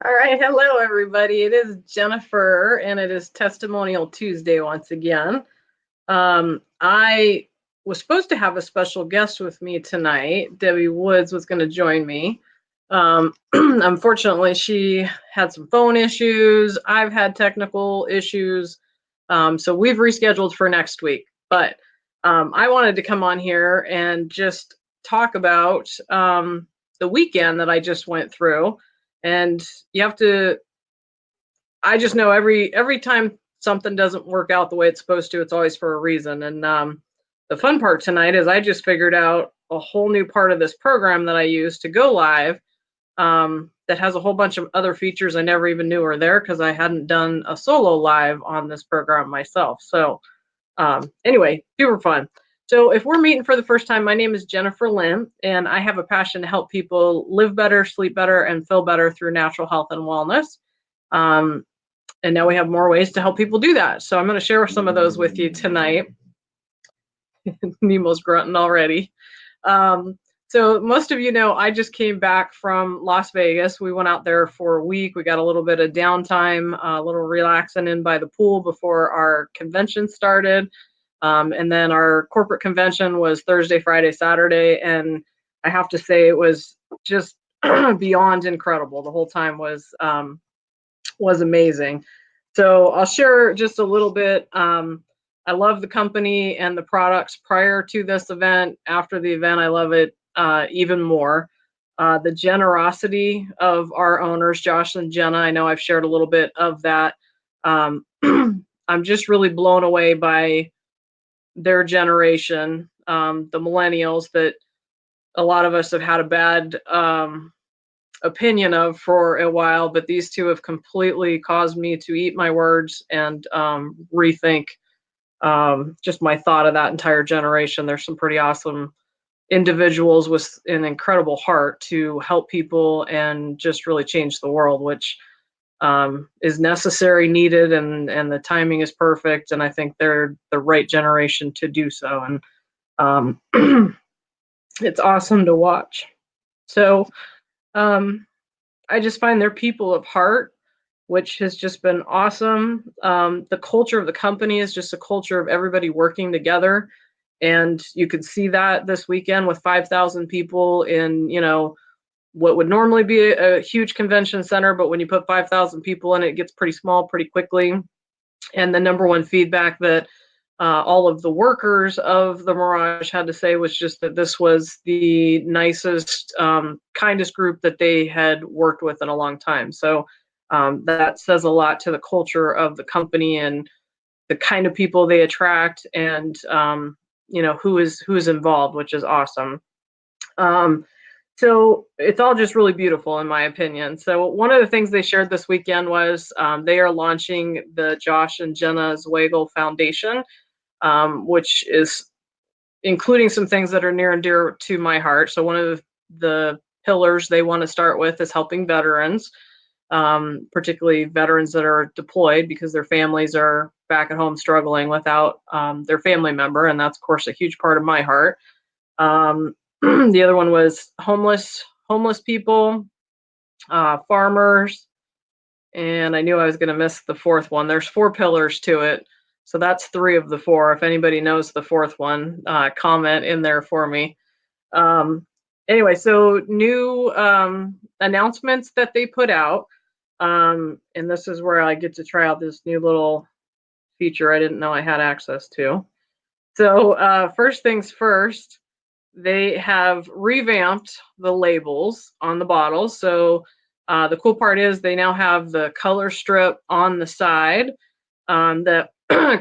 All right, hello everybody. It is Jennifer, and it is Testimonial Tuesday once again. I was supposed to have a special guest with me tonight. Debbie Woods was going to join me. Unfortunately, she had some phone issues. I've had technical issues, so we've rescheduled for next week. But I wanted to come on here and just talk about the weekend that I just went through. And you have to, I just know every time something doesn't work out the way it's supposed to, it's always for a reason. And the fun part tonight is I just figured out a whole new part of this program that I use to go live, that has a whole bunch of other features I never even knew were there because I hadn't done a solo live on this program myself. So anyway, super fun. So if we're meeting for the first time, my name is Jennifer Lynn, and I have a passion to help people live better, sleep better, and feel better through natural health and wellness. Um, and now we have more ways to help people do that. So I'm going to share some of those with you tonight. Nemo's grunting already. Um, so most of you know, I just came back from Las Vegas. We went out there for a week. We got a little bit of downtime, a little relaxing in by the pool before our convention started. And then our corporate convention was Thursday, Friday, Saturday. And I have to say it was just beyond incredible. The whole time was amazing. So I'll share just a little bit. I love the company and the products prior to this event. After the event, I love it even more. The generosity of our owners, Josh and Jenna, I know I've shared a little bit of that. I'm just really blown away by their generation, the millennials that a lot of us have had a bad opinion of for a while, but these two have completely caused me to eat my words and rethink just my thought of that entire generation. There's some pretty awesome individuals with an incredible heart to help people and just really change the world, which is necessary, needed, and the timing is perfect. And I think they're the right generation to do so. And it's awesome to watch. So I just find they're people of heart, which has just been awesome. The culture of the company is just a culture of everybody working together. And you could see that this weekend with 5,000 people in, what would normally be a huge convention center. But when you put 5,000 people in it, it gets pretty small pretty quickly. And the number one feedback that all of the workers of the Mirage had to say was just that this was the nicest, kindest group that they had worked with in a long time. So that says a lot to the culture of the company and the kind of people they attract, and who is involved, which is awesome. So it's all just really beautiful in my opinion. So one of the things they shared this weekend was they are launching the Josh and Jenna Zweigel Foundation, which is including some things that are near and dear to my heart. So one of the pillars they want to start with is helping veterans, particularly veterans that are deployed because their families are back at home struggling without their family member. And that's, of course, a huge part of my heart. The other one was homeless people, farmers, and I knew I was going to miss the fourth one. There's 4 pillars to it. So that's 3 of the 4. If anybody knows the 4th one, comment in there for me. Anyway, so new announcements that they put out. And this is where I get to try out this new little feature I didn't know I had access to. So first things first, they have revamped the labels on the bottles. So the cool part is they now have the color strip on the side that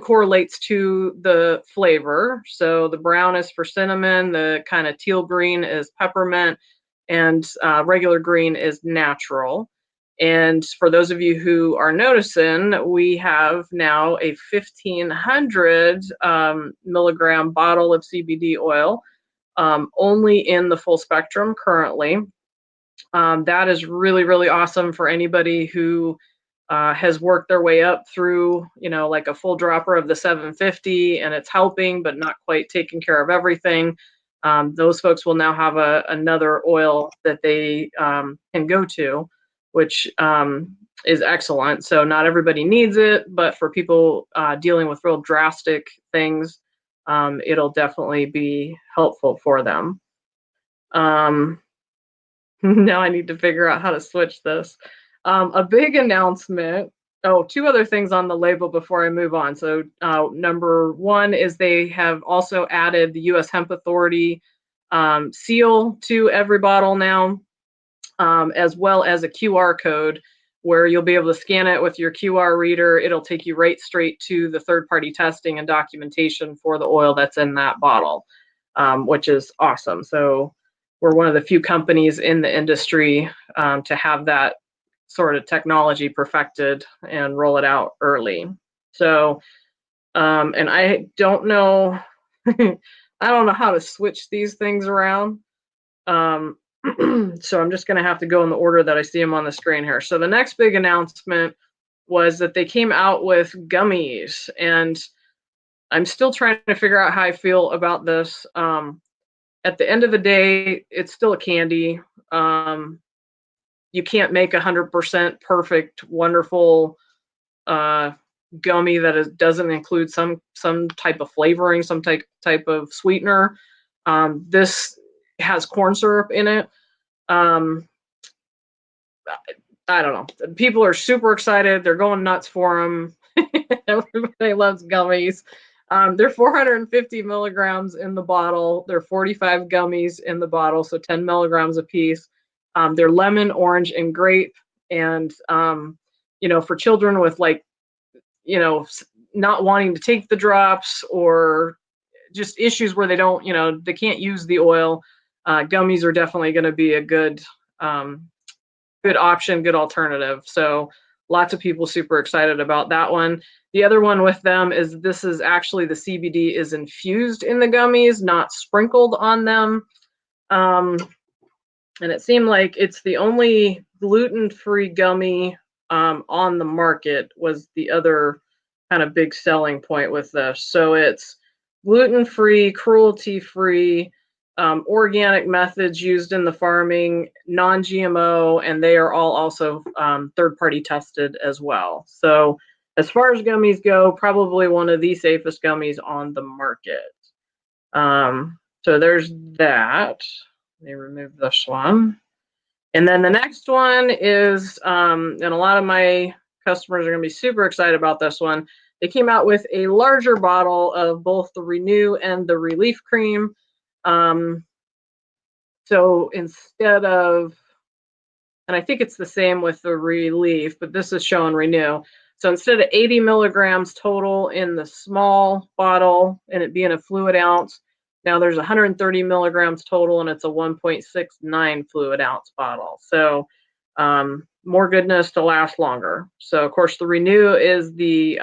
correlates to the flavor. So the brown is for cinnamon, the kind of teal green is peppermint, and regular green is natural. And for those of you who are noticing, we have now a 1,500 milligram bottle of CBD oil, only in the full spectrum currently. That is really, really awesome for anybody who has worked their way up through, like a full dropper of the 750, and it's helping, but not quite taking care of everything. Those folks will now have another oil that they can go to. which is excellent. So not everybody needs it, but for people dealing with real drastic things, it'll definitely be helpful for them. Now I need to figure out how to switch this. A big announcement. Oh, two other things on the label before I move on. So number one is they have also added the U.S. Hemp Authority seal to every bottle now, as well as a QR code where you'll be able to scan it with your QR reader. It'll take you right straight to the third-party testing and documentation for the oil that's in that bottle, which is awesome. So we're one of the few companies in the industry to have that sort of technology perfected and roll it out early. So, and I don't know, I don't know how to switch these things around. So I'm just going to have to go in the order that I see them on the screen here. So the next big announcement was that they came out with gummies, and I'm still trying to figure out how I feel about this. At the end of the day, it's still a candy. You can't make 100% perfect, wonderful gummy that doesn't include some type of flavoring, some type of sweetener. This has corn syrup in it. I don't know. People are super excited. They're going nuts for them. Everybody loves gummies. They're 450 milligrams in the bottle. They're 45 gummies in the bottle, so 10 milligrams a piece. They're lemon, orange, and grape. And, for children with not wanting to take the drops or just issues where they don't, they can't use the oil, gummies are definitely going to be a good option, good alternative. So lots of people super excited about that one. The other one with them is this is actually the CBD is infused in the gummies, not sprinkled on them. And it seemed like it's the only gluten-free gummy on the market was the other kind of big selling point with this. So it's gluten-free, cruelty-free, organic methods used in the farming, non-GMO, and they are all also third-party tested as well. So as far as gummies go, probably one of the safest gummies on the market. So there's that. Let me remove this one. And then the next one is, and a lot of my customers are going to be super excited about this one. They came out with a larger bottle of both the Renew and the Relief Cream. So instead of, and I think it's the same with the Relief, but this is showing Renew. So instead of 80 milligrams total in the small bottle and it being a fluid ounce, now there's 130 milligrams total and it's a 1.69 fluid ounce bottle. So more goodness to last longer. So of course the Renew is the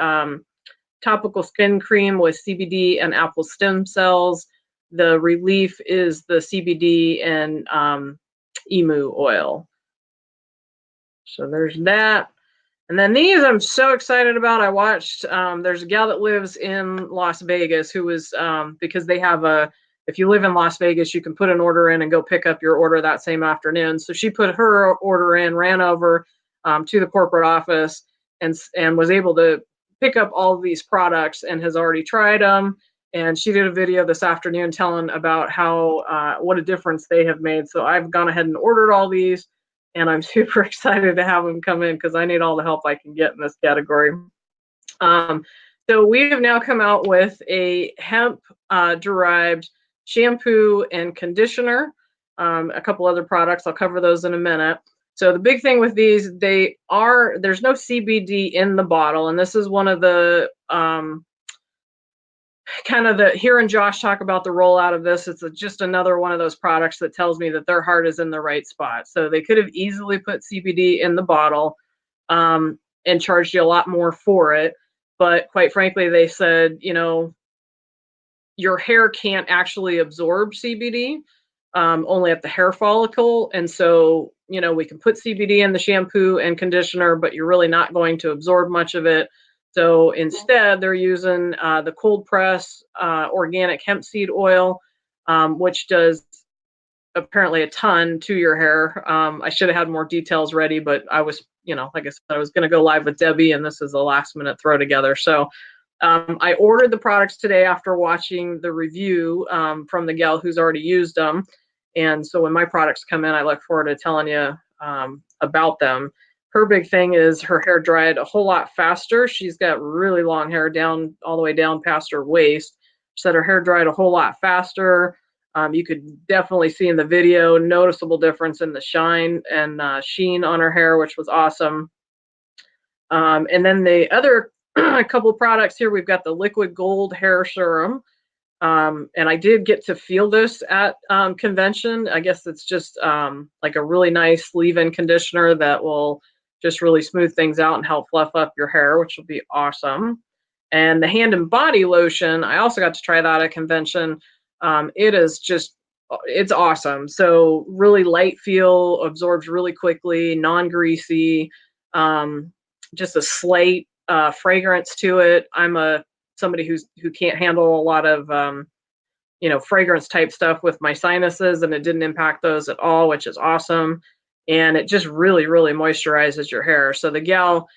topical skin cream with CBD and apple stem cells. The Relief is the CBD and emu oil. So there's that. And then these I'm so excited about. I watched, there's a gal that lives in Las Vegas who was, because they have if you live in Las Vegas, you can put an order in and go pick up your order that same afternoon. So she put her order in, ran over to the corporate office and was able to pick up all of these products and has already tried them. And she did a video this afternoon telling about how, what a difference they have made. So I've gone ahead and ordered all these. And I'm super excited to have them come in because I need all the help I can get in this category. So we have now come out with a hemp-derived shampoo and conditioner, a couple other products. I'll cover those in a minute. So the big thing with these, there's no CBD in the bottle. And this is one of the hearing Josh talk about the rollout of this, it's just another one of those products that tells me that their heart is in the right spot. So they could have easily put CBD in the bottle and charged you a lot more for it. But quite frankly, they said, your hair can't actually absorb CBD, only at the hair follicle. And so, we can put CBD in the shampoo and conditioner, but you're really not going to absorb much of it. So instead, they're using the cold press organic hemp seed oil, which does apparently a ton to your hair. I should have had more details ready, but I was, like I said, I was going to go live with Debbie, and this is a last minute throw together. So I ordered the products today after watching the review from the gal who's already used them. And so when my products come in, I look forward to telling you about them. Her big thing is her hair dried a whole lot faster. She's got really long hair down all the way down past her waist. She said her hair dried a whole lot faster. You could definitely see in the video noticeable difference in the shine and sheen on her hair, which was awesome. And then the other couple products here, we've got the liquid gold hair serum. And I did get to feel this at convention. I guess it's just like a really nice leave-in conditioner that will just really smooth things out and help fluff up your hair, which will be awesome. And the hand and body lotion, I also got to try that at convention. It is just, it's awesome. So really light feel, absorbs really quickly, non-greasy, just a slight fragrance to it. I'm somebody who can't handle a lot of fragrance type stuff with my sinuses, and it didn't impact those at all, which is awesome. And it just really, really moisturizes your hair. So the gal,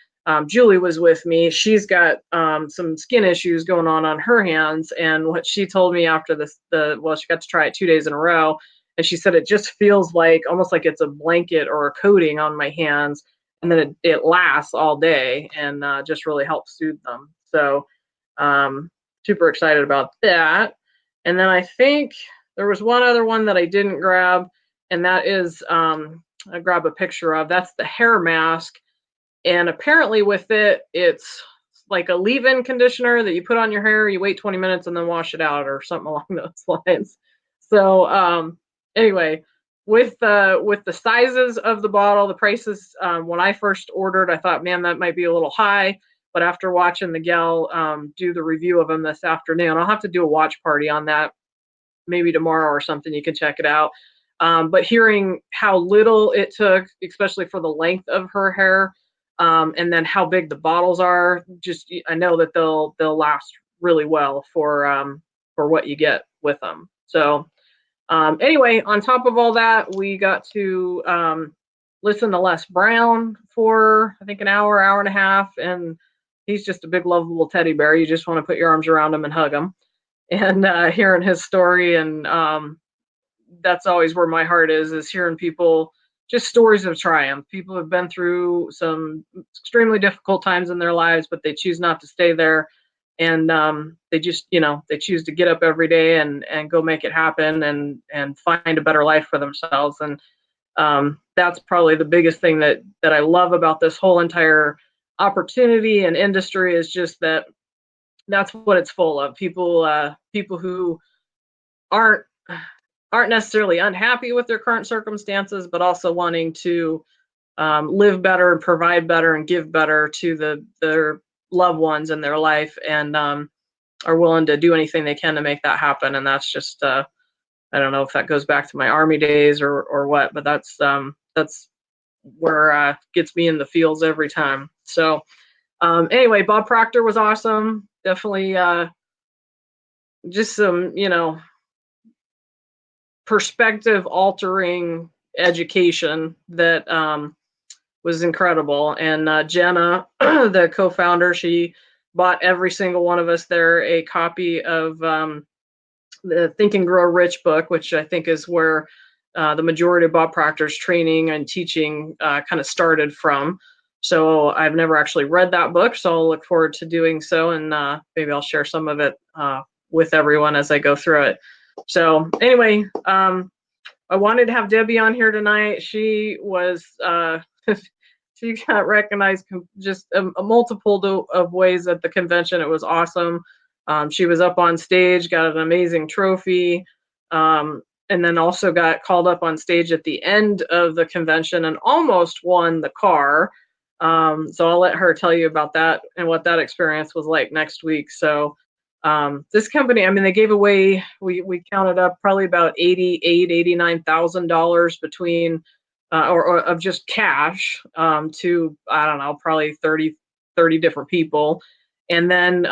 Julie, was with me. She's got some skin issues going on her hands, and what she told me after this, she got to try it 2 days in a row, and she said it just feels like almost like it's a blanket or a coating on my hands, and then it lasts all day and just really helps soothe them. So super excited about that. And then I think there was one other one that I didn't grab, and that is I grab a picture of. That's the hair mask. And apparently with it, it's like a leave-in conditioner that you put on your hair, you wait 20 minutes and then wash it out or something along those lines. So anyway, with the sizes of the bottle, the prices, when I first ordered, I thought, man, that might be a little high. But after watching the gal do the review of them this afternoon, I'll have to do a watch party on that maybe tomorrow or something. You can check it out. But hearing how little it took, especially for the length of her hair, and then how big the bottles are, just I know that they'll last really well for what you get with them. So anyway, on top of all that, we got to listen to Les Brown for I think an hour and a half, and he's just a big lovable teddy bear. You just want to put your arms around him and hug him. And hearing his story, and that's always where my heart is hearing people, just stories of triumph. People have been through some extremely difficult times in their lives, but they choose not to stay there. And they just, they choose to get up every day and go make it happen and find a better life for themselves. And that's probably the biggest thing that I love about this whole entire opportunity and industry, is just that that's what it's full of. People who aren't necessarily unhappy with their current circumstances, but also wanting to live better and provide better and give better to their loved ones in their life, and are willing to do anything they can to make that happen. And that's just I don't know if that goes back to my Army days or what, but that's where gets me in the feels every time. So anyway, Bob Proctor was awesome. Definitely just some, perspective altering education that was incredible. And Jenna, the co-founder, she bought every single one of us there a copy of the Think and Grow Rich book, which I think is where the majority of Bob Proctor's training and teaching kind of started from. So I've never actually read that book, so I'll look forward to doing so, and maybe I'll share some of it with everyone as I go through it. So anyway, I wanted to have Debbie on here tonight. She was she got recognized just a multiple of ways at the convention. It was awesome. She was up on stage, got an amazing trophy, and then also got called up on stage at the end of the convention and almost won the car. So I'll let her tell you about that and what that experience was like next week. So this company, I mean, they gave away, we counted up probably about $89,000 between or of just cash to, I don't know, probably 30 different people. And then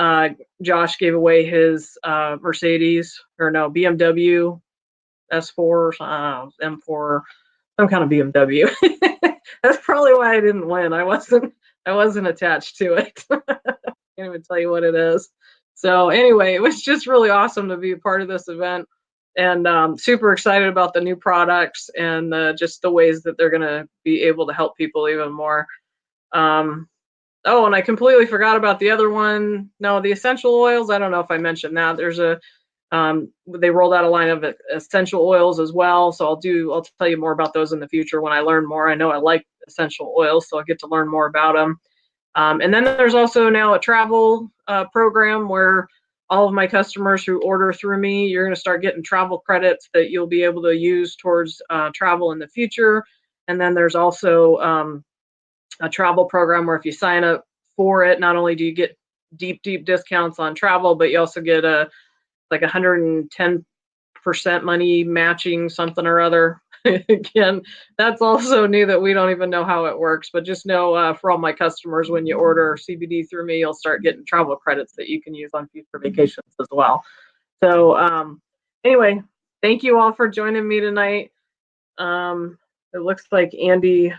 Josh gave away his BMW S4, M4, some kind of BMW. That's probably why I didn't win. I wasn't attached to it. Can't even tell you what it is. So anyway, it was just really awesome to be a part of this event, and super excited about the new products and just the ways that they're going to be able to help people even more. Um, oh, and I completely forgot about the other one. No, the essential oils. I don't know if I mentioned that. They rolled out a line of essential oils as well. So I'll tell you more about those in the future when I learn more. I know I like essential oils, so I get to learn more about them. And then there's also now a travel program where all of my customers who order through me, you're going to start getting travel credits that you'll be able to use towards travel in the future. And then there's also a travel program where if you sign up for it, not only do you get deep discounts on travel, but you also get a like 110% money matching something or other. Again, that's also new that we don't even know how it works, but just know for all my customers, when you order CBD through me, you'll start getting travel credits that you can use on future vacations as well. So anyway, thank you all for joining me tonight. It looks like Andy's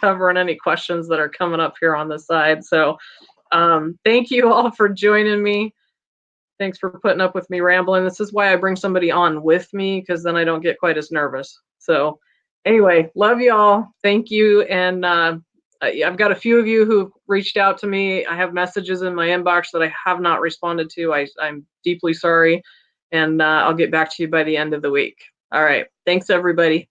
covering any questions that are coming up here on the side. So thank you all for joining me. Thanks for putting up with me rambling. This is why I bring somebody on with me, because then I don't get quite as nervous. So anyway, love y'all. Thank you. And I've got a few of you who've reached out to me. I have messages in my inbox that I have not responded to. I'm deeply sorry. And I'll get back to you by the end of the week. All right. Thanks, everybody.